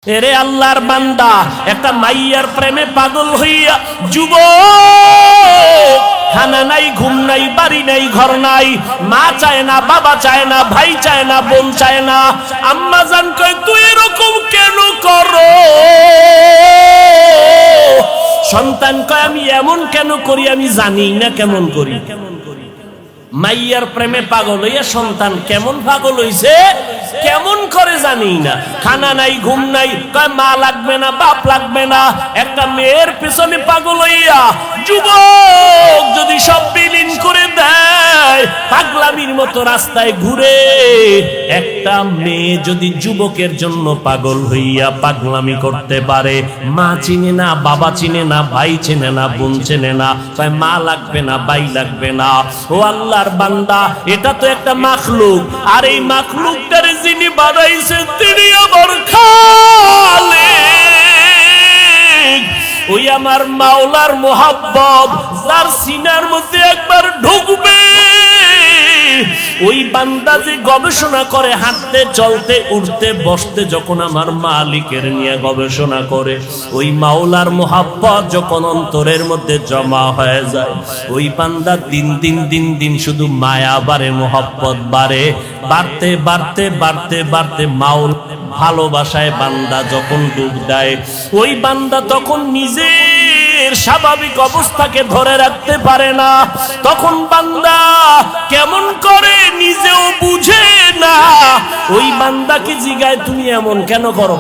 এরে আল্লাহর বান্দা, একটা মাইয়ার প্রেমে পাগল হইয়া যুবক, খানা নাই, ঘুম নাই, বাড়ি নাই, ঘর নাই, মা চায় না, বাবা চায় না, ভাই চায় না, বোন চায় না। আম্মা জান কয় তুই এরকম কেন করো? সন্তান কয় আমি এমন কেন করি, আমি জানি না কেমন করি। মাইয়ার প্রেমে পাগল হইয়া সন্তান কেমন পাগল হইছে, কেমন করে জানি না। খানা নাই, ঘুম নাই, কয় মা লাগবে না, বাপ লাগবে না। একটা মেয়ের পেছনে পাগল হইয়া যুবক যদি সব বিলীন করে দেয়, পাগলামির মতো রাস্তায় ঘুরে। একটা মেয়ে যদি যুবকের জন্য পাগল হইয়া পাগলামি করতে পারে, মা চিনে না, বাবা চিনে না, ভাই চিনে না, বোন চিনে না, কয় মা লাগবে না, ভাই লাগবে না। ও আল্লাহর বান্দা, এটা তো একটা মাখলুক, আর এই মাখলুকটারে যিনি বানাইছেন তিনি আমার খালিক। ওই আমার মাওলার মোহাব্বত যার সিনার মধ্যে একবার ঢুকবে, ওই বান্দা যে গবেষণা করে হাঁটতে, চলতে, উঠতে, বসতে, যখন আমার মালিকের নিয়ে গবেষণা করে, ওই মাওলার মোহাব্বত যখন অন্তরের মধ্যে জমা হয়ে যায়, ওই বান্দা দিন দিন দিন দিন শুধু মায়া বাড়ে, মোহাব্বত বাড়ে, বাড়তে বাড়তে বাড়তে বাড়তে মাওলা ভালোবাসায় বান্দা যখন ডুব দেয়, ওই বান্দা তখন নিজের স্বাভাবিক অবস্থাকে ধরে রাখতে পারে না। তখন বান্দা কেমন করে নিজেও বুঝে না। ওই বান্দাকে জিগায় তুমি এমন কেন করো?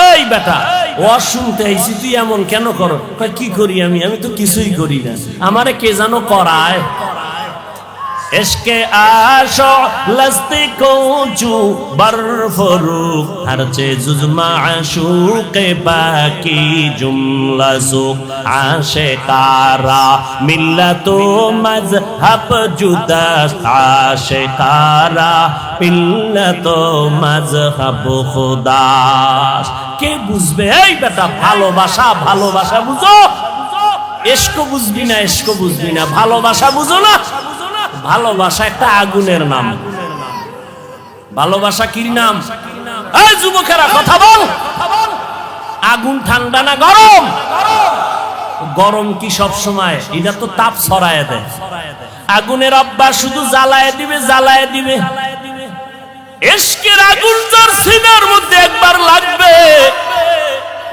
এই বেটা, ওয়াজ শুনতে আইছি, তুই এমন কেন করো? কি করি আমি? আমি তো কিছুই করি না, আমারে কে জানো করায়। इश्क़ आशो लस्ती को जू बरफरूक हर चीज़ माशूक़ बाकी जुमला सुख आशिकारा मिल्लतो मज़हब जुदा आशिकारा मिल्लतो मज़हब खुदा। কে বুঝবে? এই বেটা, ভালোবাসা ভালোবাসা বুঝো, ইশক বুঝবি না, ইশক বুঝবি না, ভালোবাসা বুঝো না। ভালোবাসা একটা আগুনের নাম। ভালোবাসা কি নাম? এই যুবকেরা কথা বল, আগুন ঠান্ডা না গরম? গরম কি সব সময়? এটা তো তাপ ছড়ায় দেয়। আগুনের অভ্যাস শুধু জ্বালায় দিবে, জ্বালায় দিবে। ইশকের আগুন যার সিনার মধ্যে একবার লাগবে,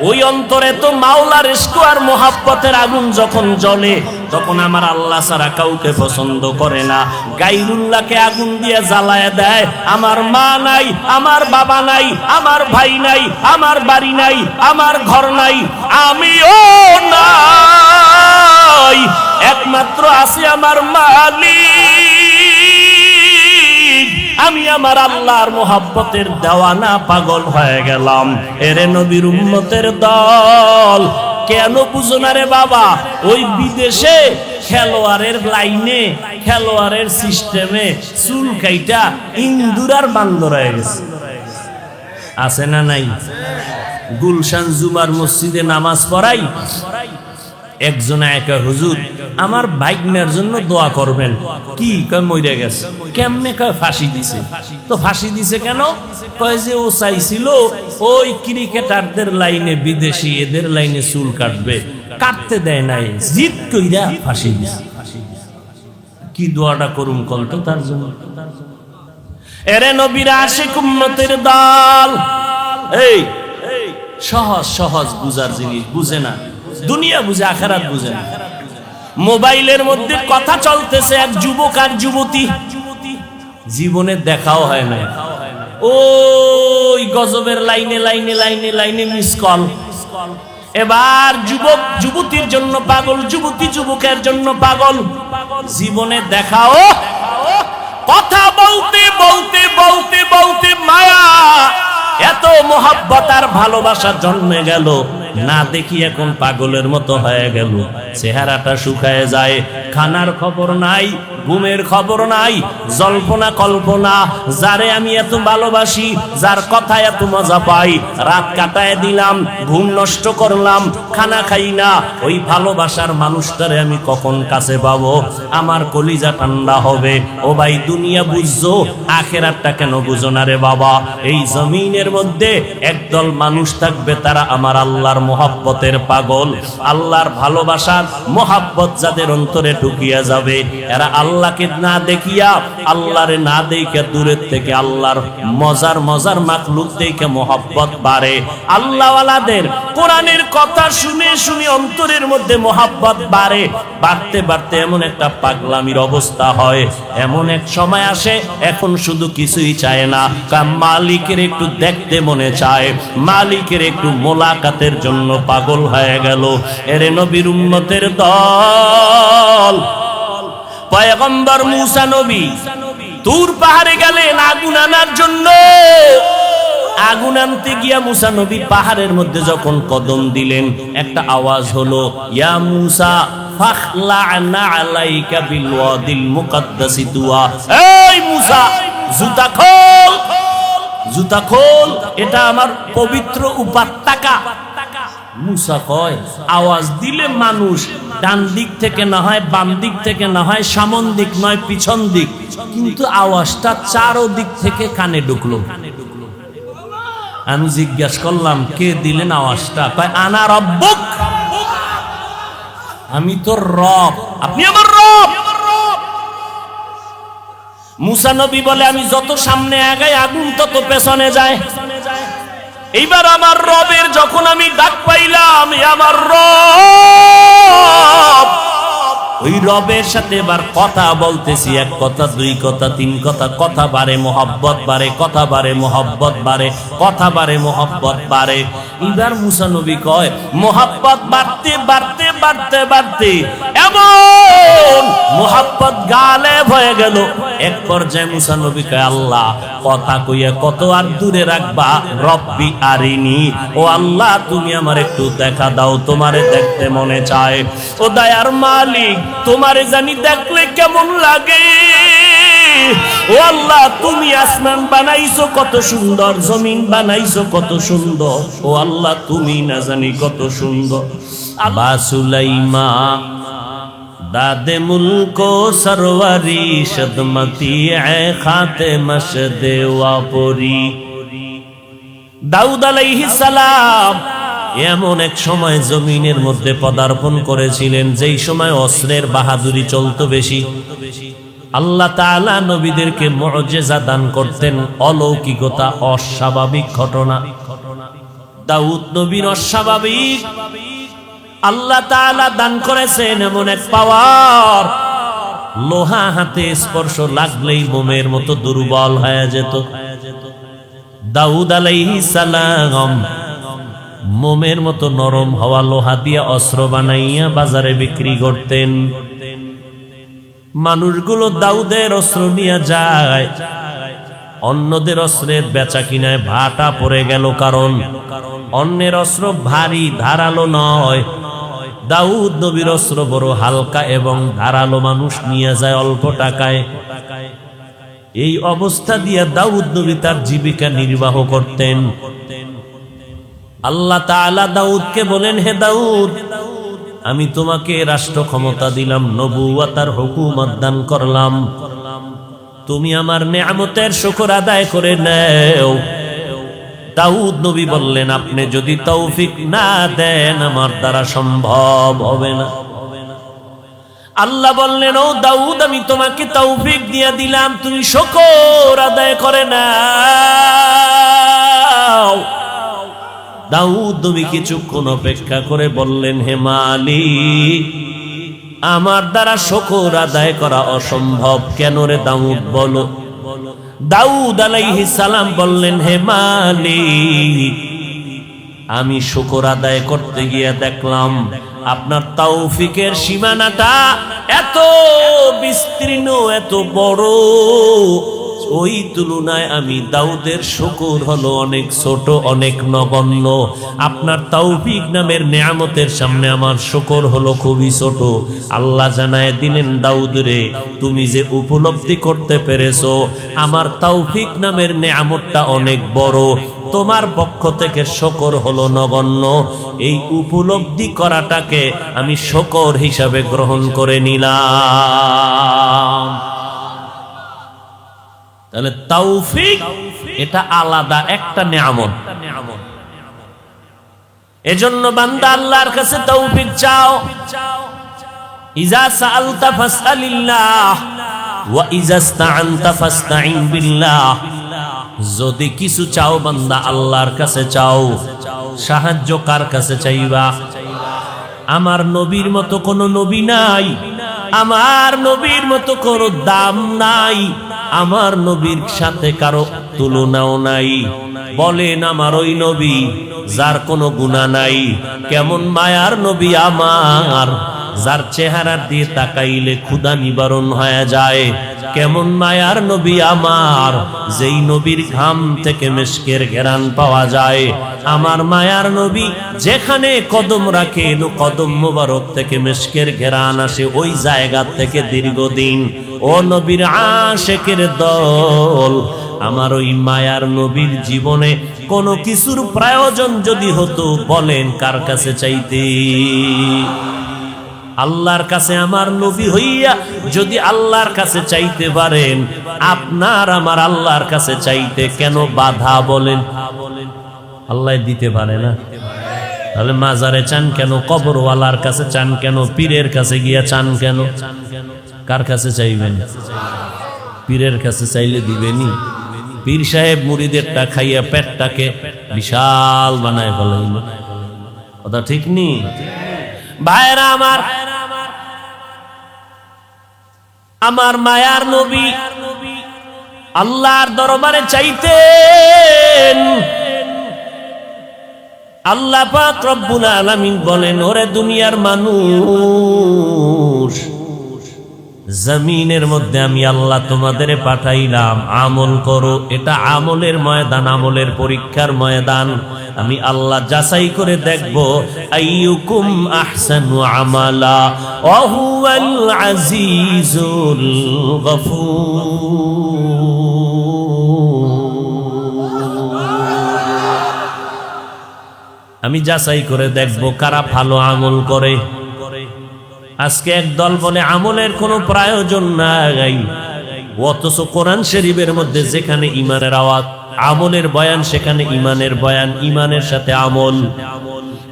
ওই অন্তরে তো মাওলার ইশক আর মোহাব্বতের আগুন যখন জ্বলে, তখন আমার আল্লাহ ছাড়া কাউকে পছন্দ করে না। গায়রুল্লাহকে আগুন দিয়ে জ্বালায় দেয়। আমার মা নাই, আমার বাবা নাই, আমার ভাই নাই, আমার বাড়ি নাই, আমার ঘর নাই, আমিও নাই, একমাত্র আছে আমার মালিক। আমি আমার আল্লাহর মোহাব্বতের দেওয়ানা, পাগল হয়ে গেলাম। এরে নবীর উম্মতের দল, কেন বুঝো না রে বাবা? ওই বিদেশে খেলোয়াড়ের লাইনে, খেলোয়াড়ের সিস্টেমে চুল কাইটা ইন্দুরার বান্দর হয়ে গেছে, আছে না নাই? গুলশান জুমার মসজিদে নামাজ পড়াই, একজন একা হুজুর আমার ভাগ্নের জন্য দোয়া করবেন। কি কয়? মরে গেছে। কেমনে? কয় ফাঁসি দিছে। তো ফাঁসি দিছে কেন? কয় যে ও চাইছিল ওই ক্রিকেটারদের লাইনে, বিদেশি এদের লাইনে চুল কাটবে, কাটতে দেয় নাই, জিদ কইরা ফাঁসি দিছে। কি দোয়াটা করুম কল তো তার জন্য? এরে নবীর আশিক উম্মতের দল, এই সহজ সহজ বুঝার জিনিস বুঝে না, দুনিয়া বুঝে, আখিরাত বুঝে না। মোবাইলের মধ্যে কথা চলতেছে, এক যুবক আর যুবতী, জীবনে দেখাও হয় না, ওই গজবের লাইনে লাইনে লাইনে লাইনে মিস কল। এবার যুবক যুবতীর জন্য পাগল, যুবতী যুবকের জন্য পাগল, জীবনে দেখাও, কথা বলতে বলতে বলতে বলতে মায়া, এত মোহাব্বত আর ভালোবাসা জন্মে গেল, না দেখি এখন পাগলের মতো হয়ে গেল। চেহারাটা শুকায় যায়, খানার খবর নাই, ঘুমের খবর নাই, জল্পনা কল্পনা। যারে আমি এত ভালোবাসি, যার কথা এত মজা পাই, রাত কাটায় দিলাম, ঘুম নষ্ট করলাম, খানা খাই না, ওই ভালোবাসার মানুষটারে আমি কখন কাছে পাবো? আমার কলিজা ঠান্ডা হবে। ও ভাই, দুনিয়া বুঝছো, আখেরাতটা কেন বুঝো না রে বাবা? এই জমিনের মধ্যে একদল মানুষ থাকবে, তারা আমার আল্লাহর মোহাব্বতের পাগল। আল্লাহর ভালোবাসার মোহাব্বত যাদের অন্তরে ঢুকিয়া যাবে, এরা আল্লাহকে না দেখিয়া, আল্লাহরে না দেখিয়া, দূরের থেকে আল্লাহর মজার মজার মাখলুক দেখে মোহাব্বত বাড়ে। আল্লাহওয়ালাদের কোরআনের কথা শুনে শুনে অন্তরের মধ্যে মোহাব্বত বাড়ে। বাড়তে বাড়তে এমন একটা পাগলামির অবস্থা হয়, এমন এক সময় আসে, এখন শুধু কিছুই চায় না, মালিকের একটু দেখতে মনে চায়, মালিকের একটু মোলাকাতের জন্য পাগল হয়ে গেল। এরে নবীর উম্মতের দল, পয়গম্বর মুসা নবী তুর পাহাড়ে গেলেন আগুন আনার জন্য। আগুন আনতে গিয়া মুসা নবী পাহাড়ের মধ্যে যখন কদম দিলেন, একটা আওয়াজ হলো, ইয়া মুসা ফাখলা'না আলাইকা বিল ওয়াদিল মুকাদ্দাসি তুয়া। এই মুসা, জুতা খোল, জুতা খোল, এটা আমার পবিত্র উপত্যকা। মুসা কয়, আওয়াজ দিলে মানুষ ডান দিক থেকে না হয়, বাম দিক থেকে না হয়, সামন দিক নয় পিছন দিক, কিন্তু আওয়াজটা চারো দিক থেকে কানে ঢুকলো। আমি জিজ্ঞাসা করলাম, কে দিলেন আওয়াজটা? কয়, আনা রব্বুক, আমি তোর রব, আপনি আমার রব। মুসা নবী বলে, আমি যত সামনে আগাই আগুন তত পেছনে যায়। এইবার আমার রবের যখন আমি ডাক পাইলাম, আমার রব, ওই রবের সাথে এবার কথা বলতেছি, এক কথা, দুই কথা, তিন কথা, কথা বাড়ে, মোহাব্বত বাড়ে, কথা বাড়ে, মোহাব্বত বাড়ে, কথা বাড়ে, মোহাব্বত বাড়ে। এবার মুসা নবী কয়, মোহাব্বত বাড়তে বাড়তে বাড়তে বাড়তে এমন মোহাব্বত গালেব হয়ে গেল। এক পর্যায়ে মুসা নবী কয়, আল্লাহ, কথা কইয়া কত আর দূরে রাখবা, রব্বি আরিনি, ও আল্লাহ তুমি আমার একটু দেখা দাও, তোমারে দেখতে মনে চায়। ও দয়ার মালিক, তোমারে জানি দেখলে কেমন লাগে। ও আল্লাহ, তুমি আসমান বানাইছো কত সুন্দর, জমিন বানাইছো কত সুন্দর, ও আল্লাহ তুমি না জানি কত সুন্দর। বা সুলাইমা দাদে মুলকো সরওয়ারি সদমতি এ খাতে মশদে ওয়াপরি। দাউদ আলাইহিস সালাম এমন এক সময় জমিনের মধ্যে পদার্পণ করেছিলেন, যেই সময় অস্ত্রের বাহাদুরি চলতো বেশি। আল্লাহ তাআলা নবীদেরকে মুআজিজা দান করতেন, অলৌকিকতা, অস্বাভাবিক ঘটনা। দাউদ নবীর অস্বাভাবিক আল্লাহ তাআলা দান করেছেন এমন এক পাওয়ার, লোহা হাতে স্পর্শ লাগলেই মোমের মতো দুর্বল হয়ে যেত। দাউদ আলাইহিস সালাম মোমের মতো নরম হওয়া লোহা দিয়ে অস্ত্র বানাইয়া বাজারে বিক্রি করতেন। মানুষগুলো দাউদের অস্ত্র নিয়ে যায়, অন্যদের অস্ত্রের বেচা কিনায় ভাটা পড়ে গেল, কারণ অন্যের অস্ত্র ভারী ধারালো নয়, দাউদ নবীর অস্ত্র বড় হালকা এবং ধারালো, মানুষ নিয়ে যায় অল্প টাকায়। এই অবস্থা দিয়ে দাউদ নবী তার জীবিকা নির্বাহ করতেন। আল্লাহ তাআলা দাউদকে বলেন, হে দাউদ, আমি তোমাকে রাষ্ট্র ক্ষমতা দিলাম, নবুয়তার হুকুমত দান করলাম, তুমি আমার নেয়ামতের শুকর আদায় করে নাও। দাউদ নবী বললেন, আপনি যদি তৌফিক না দেন আমার দ্বারা সম্ভব হবে না। আল্লাহ বললেন, ও দাউদ, আমি তোমাকে তৌফিক দিয়ে দিলাম, তুমি শুকর আদায় করে নাও। দাউদ নবী কিছুক্ষণ অপেক্ষা করে বললেন, হে মালিক, আমার দ্বারা শুকর আদায় করা অসম্ভব। কেন রে দাউদ, বলো। দাউদ আলাইহিস সালাম বললেন, হে মালিক, আমি শুকর আদায় করতে গিয়ে দেখলাম আপনার তৌফিকের সীমানাটা এত বিস্তীর্ণ, এত বড়, ওই তুলনায় আমি দাউদের শুকর হলো অনেক ছোট, অনেক নগণ্য। আপনার তৌফিক নামের নেয়ামতের সামনে আমার শুকর হলো খুবই ছোট। আল্লাহ জানায় দিলেন, দাউদ রে, তুমি যে উপলব্ধি করতে পেরেছো আমার তৌফিক নামের নেয়ামতটা অনেক বড়, তোমার পক্ষ থেকে শুকর হলো নগণ্য। এই উপলব্ধি করাটাকে আমি শুকর হিসাবে গ্রহণ করে নিলাম। তাহলে তৌফিক এটা আলাদা একটা নেয়ামত। এজন্য বান্দা আল্লাহর কাছে তৌফিক চাও। ইজা সাআলতা ফাসআলিল্লাহ ওয়া ইজা ইসতাআনতা ফাসতাইন বিল্লাহ। যদি কিছু চাও বান্দা আল্লাহর কাছে চাও। সাহায্য কার কাছে চাইবা? আমার নবীর মতো কোন নবী নাই, আমার নবীর মতো কোনো দাম নাই, আমার নবীর সাথে কারো তুলনাও নাই। বলেন আমার ওই নবী যার কোনো গুনাহ নাই, কেমন মায়ার নবী আমার, যার চেহারা দিয়ে তাকাইলে ক্ষুধা নিবারণ হয়ে যায়। কেমন মায়ার নবী আমার, যেই নবীর ঘাম থেকে মিশকের ঘেরান পাওয়া যায়। আমার মায়ার নবী যেখানে কদম রাখে কদম মোবারক থেকে মিশকের ঘেরান আসে, ওই জায়গা থেকে দীর্ঘদিন। ও নবীর আশিকের দল, আমার ওই মায়ার নবীর জীবনে কোনো কিছুর প্রয়োজন যদি হতো, বলেন কার কাছে চাইতে? আল্লাহর কাছে আমার নবী হইয়া যদি আল্লাহর কাছে চাইতে পারেন, আপনার আমার আল্লাহর কাছে চাইতে কেন বাধা? বলেন। আল্লাহ দিতে পারে না, তাহলে মাজারে চান কেন? কবরওয়ালার কাছে চান কেন? পীরের কাছে গিয়া চান কেন? কার কাছে চাইবেন? পীরের কাছে চাইলে দিবেনি? পীর সাহেব মুরিদেরটা খাইয়া পেটটাকে বিশাল বানায় ফেলেন, কথা ঠিক নি? ভাইরা আমার, আমার মায়ার নবী আল্লাহর দরবারে চাইতেন। আল্লাহ পাক রব্বুল আলামিন বলেন, ওরে দুনিয়ার মানুষ, জমিনের মধ্যে আমি আল্লাহ তোমাদের পাঠাইলাম, আমল করো। এটা আমলের ময়দান, আমলের পরীক্ষার ময়দান। আমি আল্লাহ যাচাই করে দেখব, আইয়ুকুম আহসানু আমালা ওয়া হুয়াল আজিজুল গফুর। আমি যাচাই করে দেখব কারা ভালো আমল করে। আজকে এক দল বলে আমলের কোনো প্রয়োজন নাই, অথচ কোরআন শরীফের মধ্যে যেখানে ঈমানের আওয়াজ, আমলের বয়ান, সেখানে ঈমানের বয়ান, ঈমানের সাথে আমল।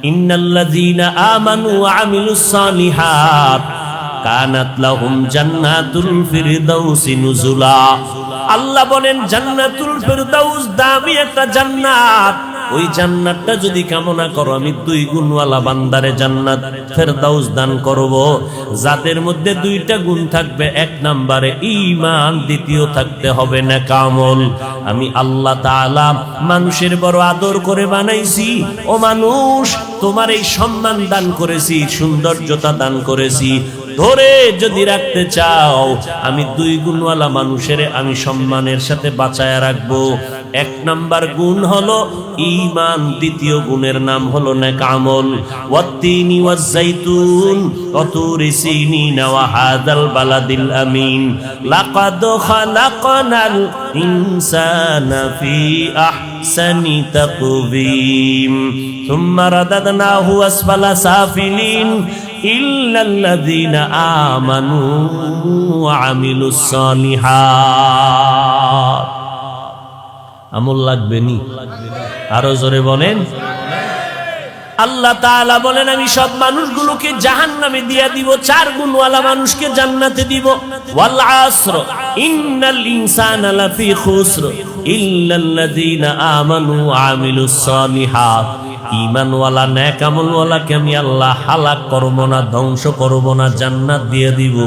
ইন্নাল্লাযীনা আমানু ওয়া আমিলুস সালিহাত কানাত লাহুম জান্নাতুল ফিরদাউসি নুজুলা। আল্লাহ বলেন, জান্নাতুল ফিরদাউস দামি একটা জান্নাত। ওই জান্নাতটা যদি কামনা করো, আমি 2 গুণওয়ালা বান্দারে জান্নাত ফেরদাউস দান করব, যাদের মধ্যে 2টা গুণ থাকবে। 1 নম্বরে ঈমান, দ্বিতীয় থাকতে হবে নেক আমল। আমি আল্লাহ তাআলা মানুষের বড় আদর করে বানাইছি। ও মানুষ, তোমার এই সম্মান দান করেছি, সৌন্দর্যতা দান করেছি, ধরে যদি রাখতে চাও, আমি 2 গুণওয়ালা মানুষের আমি সম্মানের সাথে বাঁচায়া রাখবো। 1 নাম্বার গুণ হলো ঈমান, দ্বিতীয় গুণের নাম হলো নেক আমল। ওয়াত্তিনি ওয়াজ-যাইতুন ওয়া তুরি সিনিন ওয়া হাযাল বালাদিল আমিন লাকাদ খালাকনাল ইনসানা ফি আহসানি তাকওয়িম সুম্মা রাদাদনাহু আসফালা সাফিলিন ইল্লাল্লাযীনা আমানু ওয়া আমিলুস সালিহাত। আমল লাগবে নি? আরো জোরে বলেন। আল্লাহ তাআলা বলেন, আমি সব মানুষগুলোকে জাহান্নামে দিয়া দিব, 4 গুণওয়ালা মানুষকে জান্নাতে দিব। ওয়াল আসর ইন্নাল ইনসানা লাফি খুসর, ইল্লাল্লাযীনা আমানু ওয়া আমিলুস সালিহাত, ঈমানওয়ালা নেক আমলওয়ালাকে আমি আল্লাহ হালাক করব না, ধ্বংস করব না, জান্নাত দিয়ে দিব।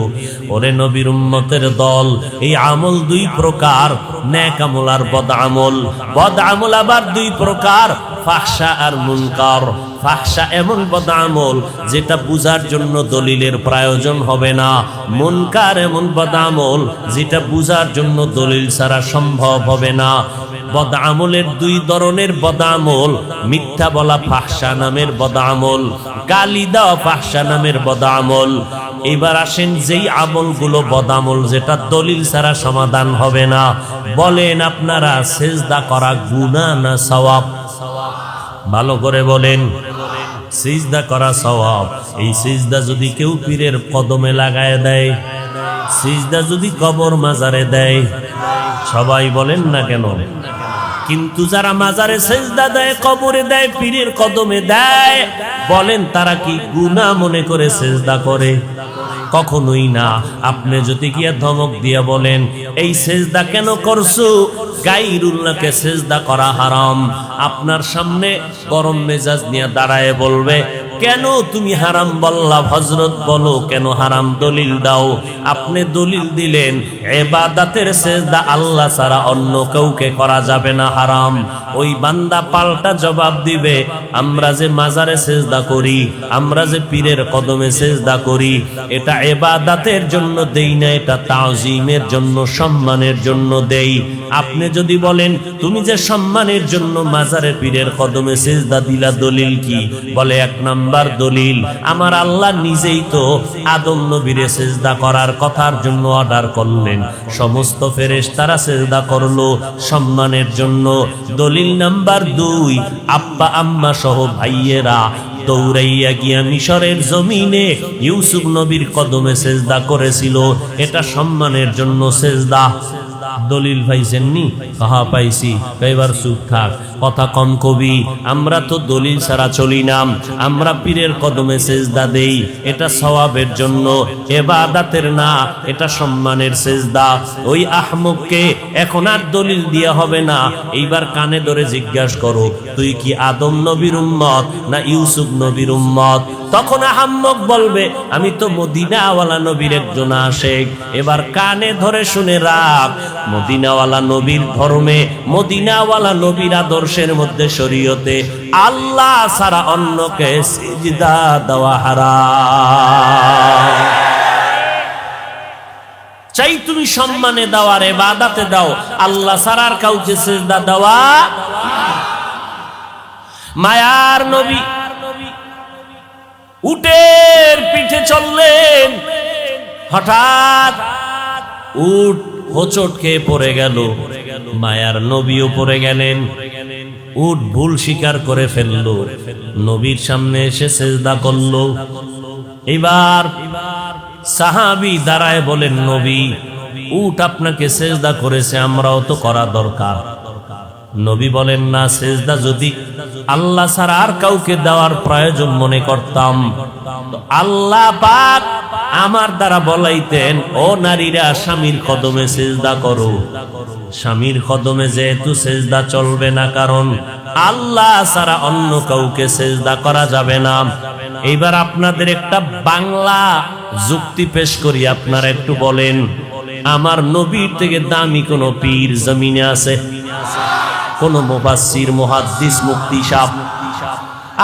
ওরে নবীর উম্মতের দল, এই আমল দুই প্রকার, নেক আমল আর বদ আমল। বদ আমল আবার দুই প্রকার, ফাহশা আর মুনকার। ফাহশা এমন বদ আমল যেটা বুঝার জন্য দলিলের প্রয়োজন হবে না, মুনকার এমন বদ আমল যেটা বুঝার জন্য দলিল ছাড়া সম্ভব হবে না। বদ আমলের দুই ধরনের বদ আমল, মিথ্যা বলা ফাহশা নামের বদ আমল, গালি দেওয়া ফাহশা নামের বদ আমল। এবার আসেন যেই আমলগুলো বদ আমল যেটা দলিল ছাড়া সমাধান হবে না, বলেন আপনারা সিজদা করা গুনাহ না সওয়াব? ভালো করে বলেন। সিজদা করা সওয়াব। এই সিজদা যদি কেউ পীরের কদমে লাগায় দেয়, সিজদা যদি কবর মাজারে দেয়, সবাই বলেন না কেন? কিন্তু যারা মাজারে সিজদা দেয়, কবরে দেয়, পীরের কদমে দেয়, বলেন তারা কি গুনাহ মনে করে সিজদা করে? কখনোই না। আপনি যদি গিয়া ধমক দিয়া বলেন এই সিজদা কেন করছো, গায়রুল্লাহকে সিজদা করা হারাম, আপনার সামনে গরম মেজাজ নিয়ে দাঁড়ায় বলবে কেন তুমি হারাম বললা, হযরত বলো কেন হারাম, দলিল দাও। আপনি দলিল দিলেন ইবাদতের সিজদা আল্লাহ ছাড়া অন্য কাউকে করা যাবে না, হারাম। ওই বান্দা পাল্টা জবাব দিবে আমরা যে মাজারে সিজদা করি, আমরা যে পীরের কদমে সিজদা করি, এটা ইবাদতের জন্য দেই না, এটা তাওজিমের জন্য, সম্মানের জন্য দেই। আপনি যদি বলেন তুমি যে সম্মানের জন্য মাজারে পীরের কদমে সিজদা দিলা, দলিল কি? বলে এক নাম্বার দলিল, আমার আল্লাহ নিজেই তো আদম নবীরে সিজদা করার কথার জন্য অর্ডার করলেন, সমস্ত ফেরেশতারা সিজদা করলো সম্মানের জন্য। দলিল নাম্বার 2, আব্বা আম্মা সহ ভাইয়েরা দৌড়াইয়া গিয়া মিশরের জমিনে ইউসুফ নবীর কদমে সিজদা করেছিল, এটা সম্মানের জন্য সিজদা। দলিল পাইছেননি? কাহা পাইছি, এবার চুপ থাক, কথা কম কবি। আমরা তো দলিল ছাড়া চলি না, আমরা পীরের কদমে সিজদা দেই, এটা সওয়াবের জন্য, ইবাদতের না, এটা সম্মানের সিজদা। ওই আহমককে এখন আর দলিল দিয়া হবে না, এইবার কানে ধরে জিজ্ঞাসা করো তুই কি আদম নবীর উম্মত না ইউসুফ নবীর উম্মত? তখন আহমক বলবে আমি তো মদিনাওয়ালা নবীর একজন আশেক। এবার কানে ধরে শুনে রাখ, মদিনাওয়ালা নবীর ধর্মে, মদিনাওয়ালা নবীর আদর্শের মধ্যে, শরীয়তে আল্লাহ ছাড়া অন্যকে সিজদা দেওয়া হারাম। চাই তুমি সম্মানে দাও আর ইবাদতে দাও, আল্লাহ ছাড়া আর কাউকে সিজদা দেওয়া। মায়ার নবী উটের পিঠে চললেন, হঠাৎ উট হোঁচট খেয়ে পড়ে গেল, মায়ার নবীও পড়ে গেলেন। উট ভুল স্বীকার করে ফেললো, নবীর সামনে এসে সিজদা করলো। এবার সাহাবী দাঁড়ায় বলেন নবী, উট আপনাকে সিজদা করেছে, আমরাও তো করা দরকার। নবী বলেন না, সিজদা যদি আল্লাহ ছাড়া আর কাউকে দেওয়ার প্রয়োজন মনে করতাম, আল্লাহ পাক আমার দ্বারা বলাইতেন ও নারীরা স্বামীর কদমে সিজদা করো। স্বামীর কদমে যেহেতু সিজদা চলবে না, কারণ আল্লাহ ছাড়া অন্য কাউকে সিজদা করা যাবে না। এইবার আপনাদের একটা বাংলা যুক্তি পেশ করি, আপনারা একটু বলেন আমার নবীর থেকে দামি কোন পীর জমিনে আছে? কোন মুফাসসির, মুহাদ্দিস, মুফতি সাহেব?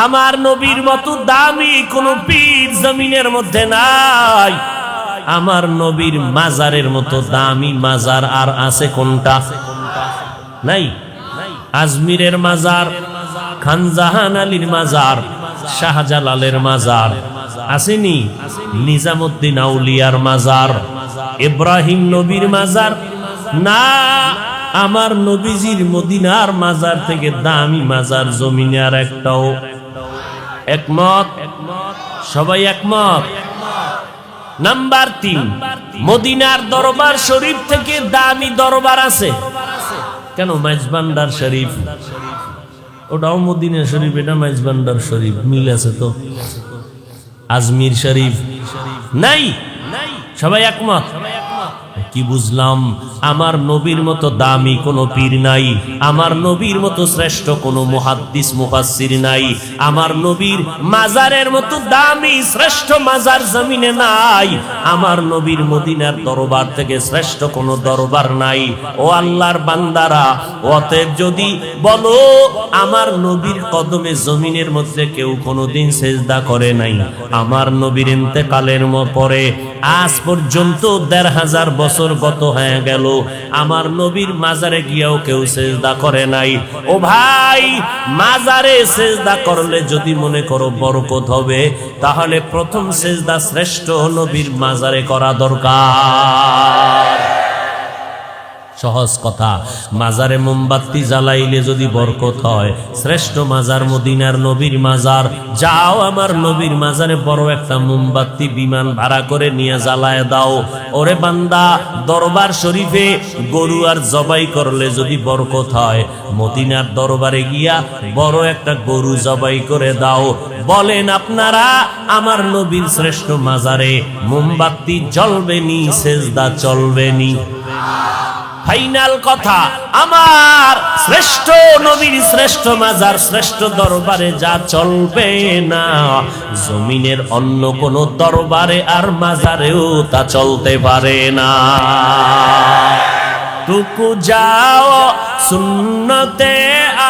আমার নবীর মতো দামি কোন পীর জমিনের মধ্যে নাই। আমার নবীর মাজারের মতো দামি মাজার আর আছে কোনটা? নাই। আজমিরের মাজার, খানজাহান আলীর মাজার, শাহজালালের মাজার আসেনি? নিজামুদ্দিন আউলিয়ার মাজার, ইব্রাহিম নবীর মাজার না। আমার নবীজির মদিনার মাজার থেকে দামি মাজার জমিনে আর একটাও। একমত? সবাই একমত? নাম্বার 3, মদিনার দরবার শরীফ থেকে দামি দরবার আছে কেন? মাইজভান্ডার শরীফ, ওটাও মদিনা শরীফ, এটা মাইজভান্ডার শরীফ, মিল আছে তো। আজমির শরীফ নাই? সবাই একমত? কি বুঝলাম? আমার নবীর মতো দামি কোনো পীর নাই, আমার নবীর মতো শ্রেষ্ঠ কোনো মুহাদ্দিস মুফাসসির নাই, আমার নবীর মাজারের মতো দামি শ্রেষ্ঠ মাজার জমিনে নাই, আমার নবীর মদিনার দরবার থেকে শ্রেষ্ঠ কোনো দরবার নাই। ও আল্লাহর বান্দারা, অতএব যদি বলো আমার নবীর কদমে জমিনের মধ্যে কেউ কোনোদিন সেজদা করে নাই, আমার নবীর ইন্তেকালের পরে আজ পর্যন্ত ১৫০০ বছর গত হয়ে গেল, আমার নবীর মাজারে গিয়েও কেউ সেজদা করে নাই। ও ভাই, মাজারে সেজদা করলে যদি মনে করো বরকত হবে, তাহলে প্রথম সেজদা শ্রেষ্ঠ নবীর মাজারে করা দরকার। সহজ কথা, মাজারে মোমবাতি জ্বালাইলে যদি বরকত হয়, শ্রেষ্ঠ মাজার মদিনার নবীর মাজার। যাও আমার নবীর মাজারে বড় একটা মোমবাতি বিমান ভাড়া করে নিয়ে জ্বালায় দাও। ওরে বান্দা, দরবার শরীফে গরু আর জবাই করলে যদি বরকত হয়, মদিনার দরবারে গিয়া বড় একটা গরু জবাই করে দাও। বলেন আপনারা, আমার নবীর শ্রেষ্ঠ মাজারে মোমবাতি জ্বলবে নি, সেজদা চলবে নি? ফাইনাল কথা, আমার শ্রেষ্ঠ নবীর শ্রেষ্ঠ মাজার শ্রেষ্ঠ দরবারে যা চলবে না, জমিনের অন্য কোন দরবারে আর মাজারেও তা চলতে পারে না। টুকু যাও সুন্নতে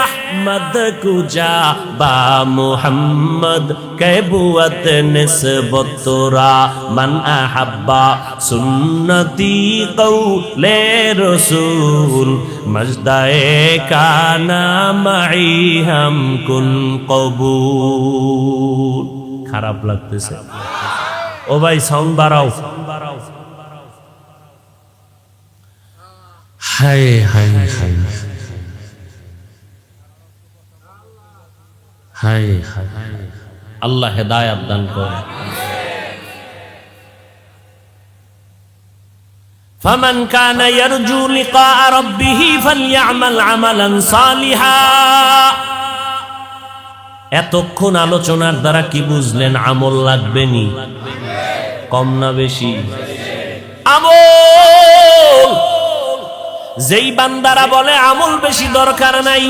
আহমদ কুজা বা মুহাম্মদ কেবুয়ত নিসবত তোরা মান আহাব্বা সুন্নতি কৌলে রসুল মজদায়ে কানা মাই হাম কুন কবুল। খারাপ লাগতেছে? ও ভাই সাউন্ড বাড়াও। হায় হায় হায় হায় হায়, আল্লাহ হেদায়েত দান করে। ফামান কানা ইয়ারজু লিকা রাব্বিহি ফালইআমাল আমালান সালিহা। এতক্ষণ আলোচনার দ্বারা কি বুঝলেন? আমল লাগবে নি? কম না বেশি? আমল। যেই বান্দারা বলে আমল বেশি দরকার নাই,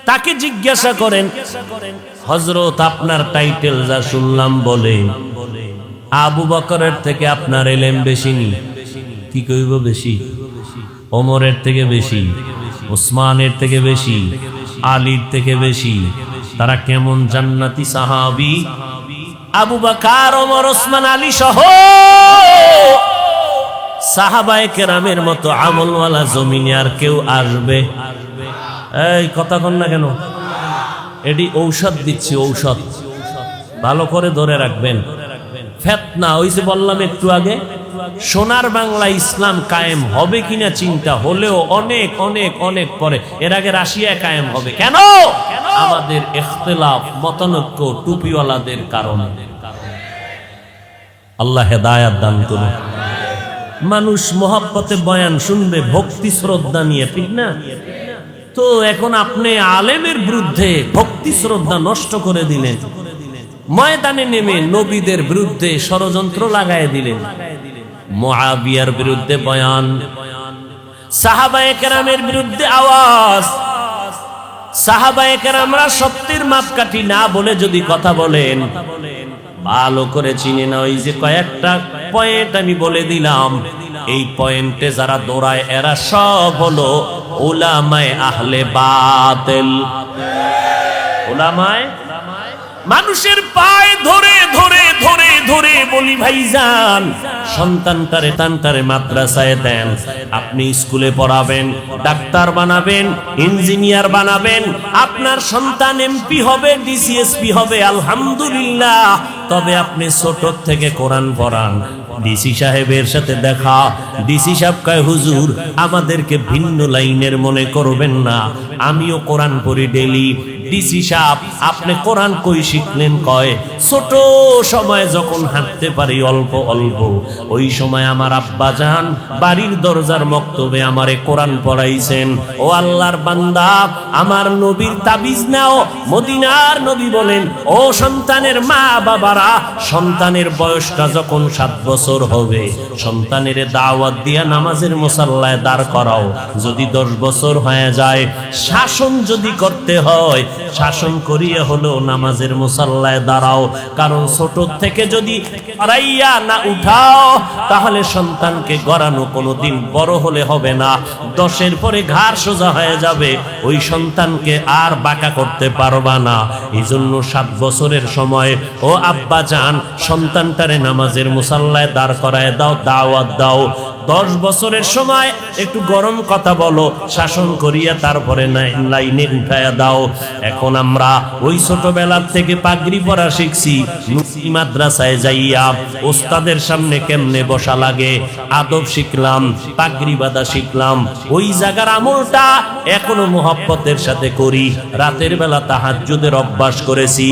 তাকে জিজ্ঞাসা করেন, হযরত আপনার টাইটেল যা শুনলাম বলে আবু বকরের থেকে আপনার ইলম বেশি নি? কি কইব বেশি? ওমরের থেকে বেশি, উসমানের থেকে বেশি, আলীর থেকে বেশি। তারা কেমন জান্নাতি সাহাবী? আবু বকর, ওমর, ওসমান, আলী সহ সাহাবায়ে কেরামের মতো আমলওয়ালা জমিনে আর কেউ আসবে? এই কথা কন না কেন? এটি ঔষধ দিচ্ছি, ঔষধ ভালো করে ধরে রাখবেন। ফিতনা, ওই যে বললাম একটু আগে, সোনার বাংলা ইসলাম কায়েম হবে কিনা চিন্তা হলেও অনেক অনেক অনেক পরে। এর আগে রাশিয়ায় কায়েম হবে কেন? আমাদের ইখতিলাফ, মতানৈক্য, টুপিওয়ালাদের কারণে। আল্লাহ হেদায়েত দান করুন। মানুষ মহব্বতে বয়ান শুনবে ভক্তি শ্রদ্ধা নিয়ে, ঠিক না? তো এখন আপনি আলেমের বিরুদ্ধে ভক্তি শ্রদ্ধা নষ্ট করে দিলেন, ময়দানে নেমে নবীদের বিরুদ্ধে ষড়যন্ত্র লাগায় দিলেন। মুআবিয়ার বিরুদ্ধে বয়ান, সাহাবায়ে কেরামের বিরুদ্ধে আওয়াজ। সাহাবায়ে কেরামরা সত্যের মাপকাঠি না বলে যদি কথা বলেন, ভালো করে চিনে না। ওই যে কয়েকটা পয়েন্ট আমি বলে দিলাম, এই পয়েন্টে যারা দৌড়ায় এরা সব হলো উলামায়ে আহলে বাতিল। উলামায়ে মানুষের পায়ে ধরে ধরে ধরে ধরে বলি, ভাইজান সন্তানটারে তান্তারে মাদ্রাসায় দেন, আপনি স্কুলে পড়াবেন, ডাক্তার বানাবেন, ইঞ্জিনিয়ার বানাবেন, আপনার সন্তান এমপি হবে, ডিসিএসপি হবে, আলহামদুলিল্লাহ। তবে আপনি ছোট থেকে কোরআন পড়ান। ডিসি সাহেবের সাথে দেখা, ডিসি সাহেব কয়, হুজুর আমাদেরকে ভিন্ন লাইনের মনে করবেন না, আমিও কোরআন পড়ি ডেলি। ডিসি সাহেব আপনি কোরআন কই শিখলেন? কয় ছোট সময় যখন হাঁটতে পারি অল্প অল্প, ওই সময় আমার আব্বা জান বাড়ির দরজার মক্তবে আমারে কোরআন পড়াইছেন। ও আল্লাহর বান্দা, আমার নবীর তাবিজ নাও। মদিনার নবী বলেন, ও সন্তানের মা বাবারা, সন্তানের বয়সটা যখন 7 বছর হবে, সন্তানের দাওয়াত দিয়া নামাজের মুসাল্লায় দাঁড় করাও। যদি 10 বছর হয়ে যায়, শাসন যদি করতে হয়, শাসন করিয়ে হলেও নামাজের মুসাল্লায় দাঁড়াও। কারণ ছোট থেকে যদি আড়াইয়া না উঠাও, তাহলে সন্তানকে গড়ানো কোনোদিন বড় হলে হবে না। 10-এর পরে ঘাড় সোজা হয়ে যাবে, ওই সন্তানকে আর বাঁকা করতে পারবা না। এই জন্য 7 বছরের সময় ও আব্বা জান সন্তানটারে নামাজের মুসাল্লায় দাঁড় করায় দাও, দাওয়াত দাও। 10 বছরের সময় একটু গরম কথা বলো, শাসন করিয়া তারপরে লাইনে উঠায়া দাও। এখন আমরা ওই ছোটবেলার থেকে পাগড়ি পরা শিখছি। নুসি মাদ্রাসায় যাইয়া ওস্তাদের সামনে কেমনে বসা লাগে আদব শিখলাম, পাগড়ি বাঁধা শিখলাম। ওই জায়গার আমলটা এখনো মুহাব্বতের সাথে করি। রাতের বেলা তাহাজ্জুদের অভ্যাস করেছি।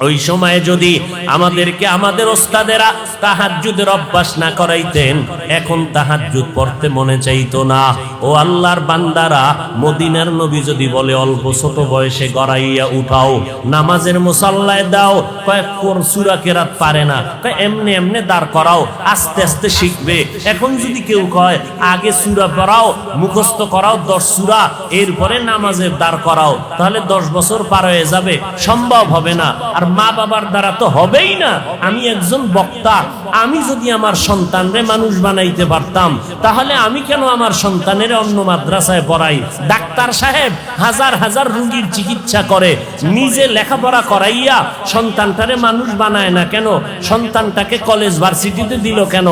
ওই সময়ে যদি আমাদেরকে আমাদের ওস্তাদেরা তাহাজ্জুদের অভ্যাস না করাইতেন, এখন তাহাজ্জুদ পড়তে মনে চাইতো না। ও আল্লাহর বান্দারা, মদিনার নবী যদি বলে অল্প ছোট বয়সে গড়াইয়া উঠাও, নামাজের মুসাল্লায় দাও, কয়েক সূরা কেরাত পারে না, এমনি এমনি দাঁড় করাও, আস্তে আস্তে শিখবে। এখন যদি কেউ কয় আগে সূরা পড়াও, মুখস্থ করাও 10 সূরা, এরপরে নামাজের দাঁড় করাও, তাহলে 10 বছর পার হয়ে যাবে, সম্ভব হবে না। আর মা বাবার দ্বারা তো হবেই না। আমি একজন বক্তা, আমি যদি আমার সন্তানরে মানুষ বানাইতে পারতাম, তাহলে আমি কেন আমার সন্তানের অন্য মাদ্রাসায় পড়াই? ডাক্তার সাহেব হাজার হাজার রোগীর চিকিৎসা করে, নিজে লেখাপড়া করাইয়া সন্তানটারে মানুষ বানায় না কেন? সন্তানটাকে কলেজ ভার্সিটিতে দিল কেন?